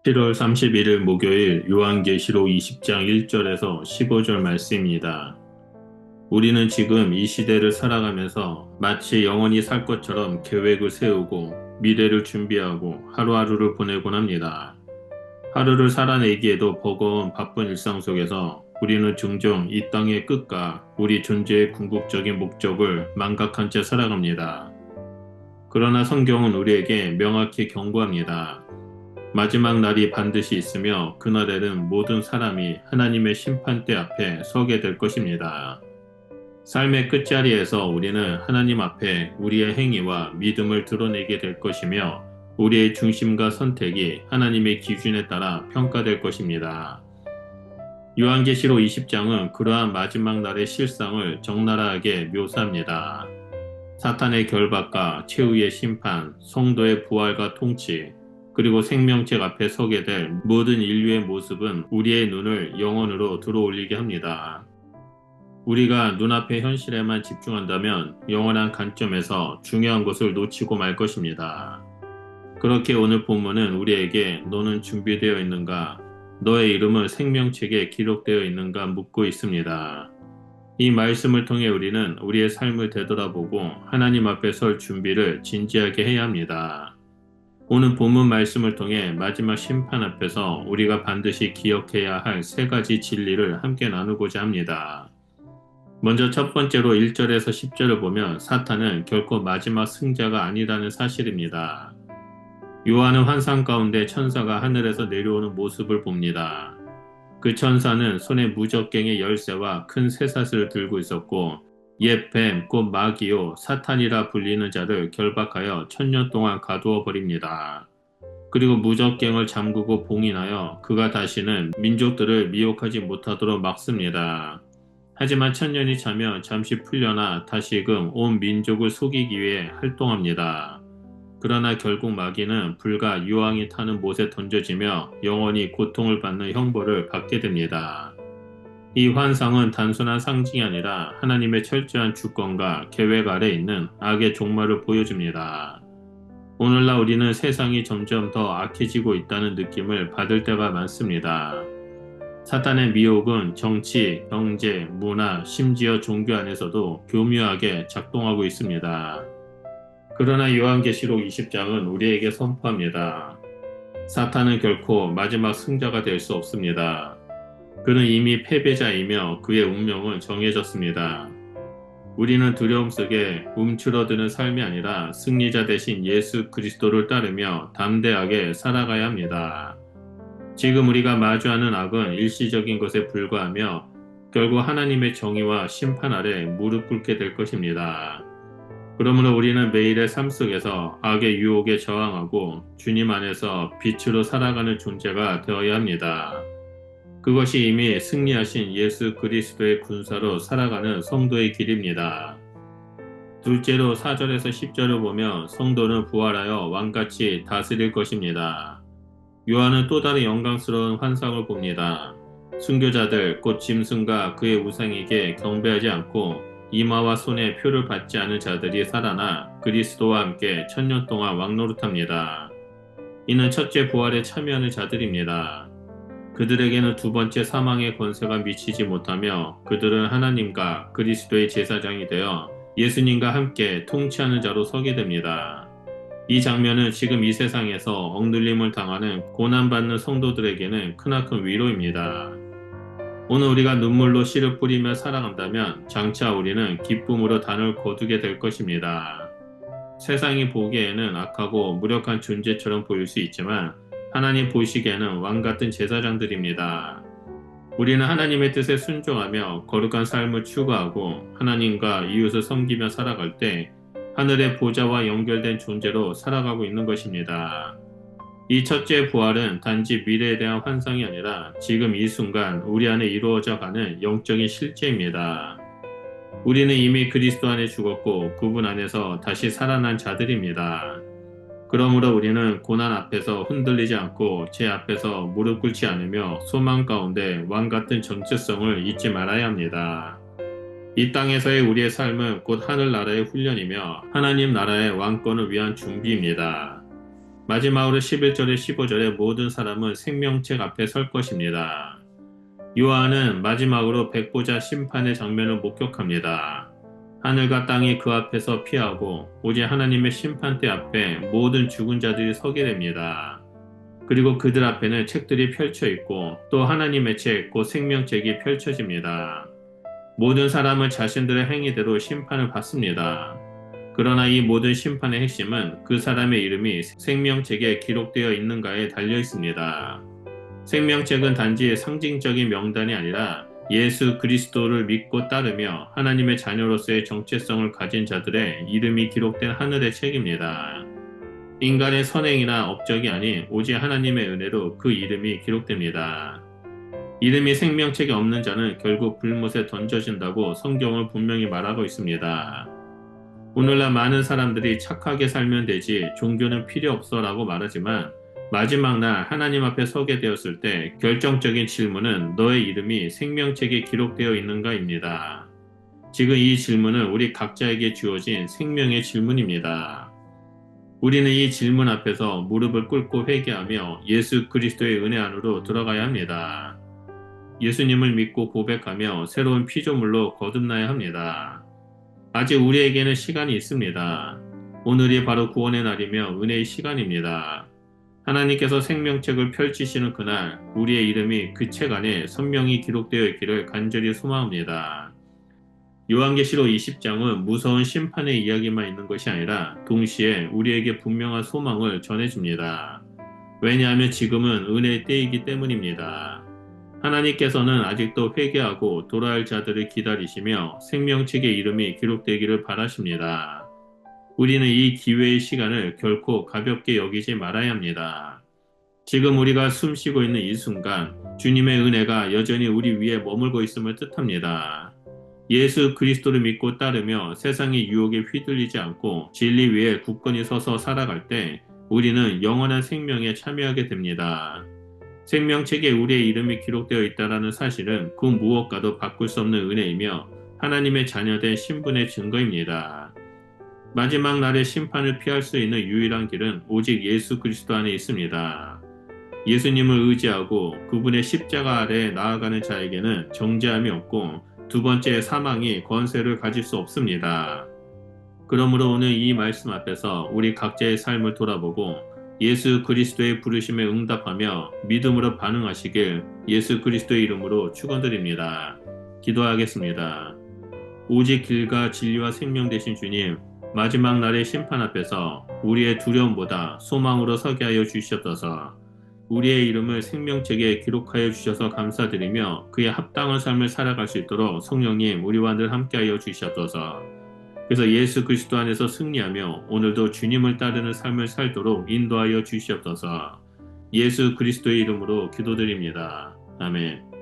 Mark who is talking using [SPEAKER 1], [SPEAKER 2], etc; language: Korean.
[SPEAKER 1] 7월 31일 목요일 요한계시록 20장 1절에서 15절 말씀입니다. 우리는 지금 이 시대를 살아가면서 마치 영원히 살 것처럼 계획을 세우고 미래를 준비하고 하루하루를 보내곤 합니다. 하루를 살아내기에도 버거운 바쁜 일상 속에서 우리는 종종 이 땅의 끝과 우리 존재의 궁극적인 목적을 망각한 채 살아갑니다. 그러나 성경은 우리에게 명확히 경고합니다. 마지막 날이 반드시 있으며 그날에는 모든 사람이 하나님의 심판대 앞에 서게 될 것입니다. 삶의 끝자리에서 우리는 하나님 앞에 우리의 행위와 믿음을 드러내게 될 것이며 우리의 중심과 선택이 하나님의 기준에 따라 평가될 것입니다. 요한계시록 20장은 그러한 마지막 날의 실상을 적나라하게 묘사합니다. 사탄의 결박과 최후의 심판, 성도의 부활과 통치, 그리고 생명책 앞에 서게 될 모든 인류의 모습은 우리의 눈을 영혼으로 들어올리게 합니다. 우리가 눈앞의 현실에만 집중한다면 영원한 관점에서 중요한 것을 놓치고 말 것입니다. 그렇게 오늘 본문은 우리에게 너는 준비되어 있는가? 너의 이름은 생명책에 기록되어 있는가? 묻고 있습니다. 이 말씀을 통해 우리는 우리의 삶을 되돌아보고 하나님 앞에 설 준비를 진지하게 해야 합니다. 오늘 본문 말씀을 통해 마지막 심판 앞에서 우리가 반드시 기억해야 할 세 가지 진리를 함께 나누고자 합니다. 먼저 첫 번째로 1절에서 10절을 보면 사탄은 결코 마지막 승자가 아니라는 사실입니다. 요한은 환상 가운데 천사가 하늘에서 내려오는 모습을 봅니다. 그 천사는 손에 무적갱의 열쇠와 큰 쇠사슬을 들고 있었고 옛 뱀, 곧 마귀요 사탄이라 불리는 자를 결박하여 1000년 동안 가두어 버립니다. 그리고 무적갱을 잠그고 봉인하여 그가 다시는 민족들을 미혹하지 못하도록 막습니다. 하지만 1000년이 차면 잠시 풀려나 다시금 온 민족을 속이기 위해 활동합니다. 그러나 결국 마귀는 불과 유황이 타는 못에 던져지며 영원히 고통을 받는 형벌을 받게 됩니다. 이 환상은 단순한 상징이 아니라 하나님의 철저한 주권과 계획 아래 있는 악의 종말을 보여줍니다. 오늘날 우리는 세상이 점점 더 악해지고 있다는 느낌을 받을 때가 많습니다. 사탄의 미혹은 정치, 경제, 문화, 심지어 종교 안에서도 교묘하게 작동하고 있습니다. 그러나 요한계시록 20장은 우리에게 선포합니다. 사탄은 결코 마지막 승자가 될 수 없습니다. 그는 이미 패배자이며 그의 운명은 정해졌습니다. 우리는 두려움 속에 움츠러드는 삶이 아니라 승리자 대신 예수 그리스도를 따르며 담대하게 살아가야 합니다. 지금 우리가 마주하는 악은 일시적인 것에 불과하며 결국 하나님의 정의와 심판 아래 무릎 꿇게 될 것입니다. 그러므로 우리는 매일의 삶 속에서 악의 유혹에 저항하고 주님 안에서 빛으로 살아가는 존재가 되어야 합니다. 그것이 이미 승리하신 예수 그리스도의 군사로 살아가는 성도의 길입니다. 둘째로 4절에서 10절을 보면 성도는 부활하여 왕같이 다스릴 것입니다. 요한은 또 다른 영광스러운 환상을 봅니다. 순교자들 곧 짐승과 그의 우상에게 경배하지 않고 이마와 손에 표를 받지 않은 자들이 살아나 그리스도와 함께 1000년 동안 왕노릇합니다. 이는 첫째 부활에 참여하는 자들입니다. 그들에게는 두 번째 사망의 권세가 미치지 못하며 그들은 하나님과 그리스도의 제사장이 되어 예수님과 함께 통치하는 자로 서게 됩니다. 이 장면은 지금 이 세상에서 억눌림을 당하는 고난받는 성도들에게는 크나큰 위로입니다. 오늘 우리가 눈물로 씨를 뿌리며 살아간다면 장차 우리는 기쁨으로 단을 거두게 될 것입니다. 세상이 보기에는 악하고 무력한 존재처럼 보일 수 있지만 하나님 보시기에는 왕같은 제사장들입니다. 우리는 하나님의 뜻에 순종하며 거룩한 삶을 추구하고 하나님과 이웃을 섬기며 살아갈 때 하늘의 보좌와 연결된 존재로 살아가고 있는 것입니다. 이 첫째 부활은 단지 미래에 대한 환상이 아니라 지금 이 순간 우리 안에 이루어져 가는 영적인 실제입니다. 우리는 이미 그리스도 안에 죽었고 그분 안에서 다시 살아난 자들입니다. 그러므로 우리는 고난 앞에서 흔들리지 않고 제 앞에서 무릎 꿇지 않으며 소망 가운데 왕같은 정체성을 잊지 말아야 합니다. 이 땅에서의 우리의 삶은 곧 하늘나라의 훈련이며 하나님 나라의 왕권을 위한 준비입니다. 마지막으로 11절에 15절에 모든 사람은 생명책 앞에 설 것입니다. 요한은 마지막으로 백보자 심판의 장면을 목격합니다. 하늘과 땅이 그 앞에서 피하고 오직 하나님의 심판대 앞에 모든 죽은 자들이 서게 됩니다. 그리고 그들 앞에는 책들이 펼쳐 있고 또 하나님의 책, 곧 생명책이 펼쳐집니다. 모든 사람은 자신들의 행위대로 심판을 받습니다. 그러나 이 모든 심판의 핵심은 그 사람의 이름이 생명책에 기록되어 있는가에 달려 있습니다. 생명책은 단지 상징적인 명단이 아니라 예수 그리스도를 믿고 따르며 하나님의 자녀로서의 정체성을 가진 자들의 이름이 기록된 하늘의 책입니다. 인간의 선행이나 업적이 아닌 오직 하나님의 은혜로 그 이름이 기록됩니다. 이름이 생명책에 없는 자는 결국 불못에 던져진다고 성경은 분명히 말하고 있습니다. 오늘날 많은 사람들이 착하게 살면 되지 종교는 필요 없어 라고 말하지만 마지막 날 하나님 앞에 서게 되었을 때 결정적인 질문은 너의 이름이 생명책에 기록되어 있는가입니다. 지금 이 질문은 우리 각자에게 주어진 생명의 질문입니다. 우리는 이 질문 앞에서 무릎을 꿇고 회개하며 예수 그리스도의 은혜 안으로 들어가야 합니다. 예수님을 믿고 고백하며 새로운 피조물로 거듭나야 합니다. 아직 우리에게는 시간이 있습니다. 오늘이 바로 구원의 날이며 은혜의 시간입니다. 하나님께서 생명책을 펼치시는 그날 우리의 이름이 그 책 안에 선명히 기록되어 있기를 간절히 소망합니다. 요한계시록 20장은 무서운 심판의 이야기만 있는 것이 아니라 동시에 우리에게 분명한 소망을 전해줍니다. 왜냐하면 지금은 은혜의 때이기 때문입니다. 하나님께서는 아직도 회개하고 돌아올 자들을 기다리시며 생명책의 이름이 기록되기를 바라십니다. 우리는 이 기회의 시간을 결코 가볍게 여기지 말아야 합니다. 지금 우리가 숨쉬고 있는 이 순간 주님의 은혜가 여전히 우리 위에 머물고 있음을 뜻합니다. 예수 그리스도를 믿고 따르며 세상의 유혹에 휘둘리지 않고 진리 위에 굳건히 서서 살아갈 때 우리는 영원한 생명에 참여하게 됩니다. 생명책에 우리의 이름이 기록되어 있다는 사실은 그 무엇과도 바꿀 수 없는 은혜이며 하나님의 자녀된 신분의 증거입니다. 마지막 날의 심판을 피할 수 있는 유일한 길은 오직 예수 그리스도 안에 있습니다. 예수님을 의지하고 그분의 십자가 아래에 나아가는 자에게는 정죄함이 없고 두 번째 사망이 권세를 가질 수 없습니다. 그러므로 오늘 이 말씀 앞에서 우리 각자의 삶을 돌아보고 예수 그리스도의 부르심에 응답하며 믿음으로 반응하시길 예수 그리스도의 이름으로 축원드립니다. 기도하겠습니다. 오직 길과 진리와 생명 되신 주님, 마지막 날의 심판 앞에서 우리의 두려움보다 소망으로 서게 하여 주시옵소서. 우리의 이름을 생명책에 기록하여 주셔서 감사드리며 그에 합당한 삶을 살아갈 수 있도록 성령님 우리와 늘 함께하여 주시옵소서. 그래서 예수 그리스도 안에서 승리하며 오늘도 주님을 따르는 삶을 살도록 인도하여 주시옵소서. 예수 그리스도의 이름으로 기도드립니다. 아멘.